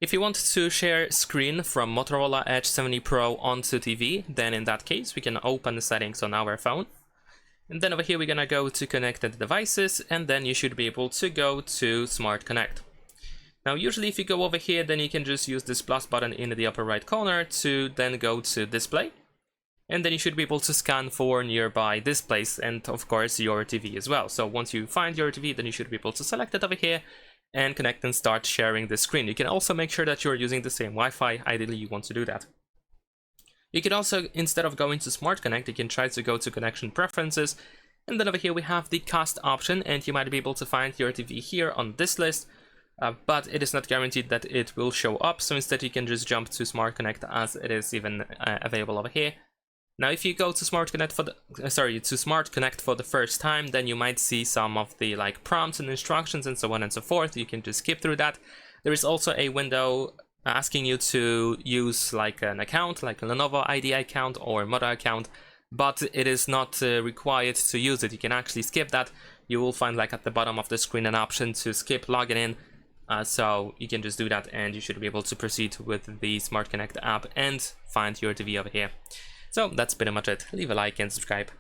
If you want to share screen from Motorola Edge 70 Pro onto TV, then in that case we can open the settings on our phone. And then over here we're gonna go to connected devices, and then you should be able to go to Smart Connect. Now usually if you go over here, then you can just use this plus button in the upper right corner to then go to display. And then you should be able to scan for nearby displays and of course your TV as well. So once you find your TV, then you should be able to select it over here and connect and start sharing the screen. You can also make sure that you're using the same Wi-Fi. Ideally you want to do that. You can also, instead of going to Smart Connect, you can try to go to Connection Preferences, and then over here we have the Cast option, and you might be able to find your TV here on this list, but it is not guaranteed that it will show up, so instead you can just jump to Smart Connect as it is even available over here. Now if you go to Smart Connect for the first time, then you might see some of the prompts and instructions and so on and so forth. You can just skip through that. There is also a window asking you to use an account, like a Lenovo ID account or Moto account, but it is not required to use it. You can actually skip that. You will find at the bottom of the screen an option to skip login in, so you can just do that and you should be able to proceed with the Smart Connect app and find your TV over here. So that's pretty much it. Leave a like and subscribe.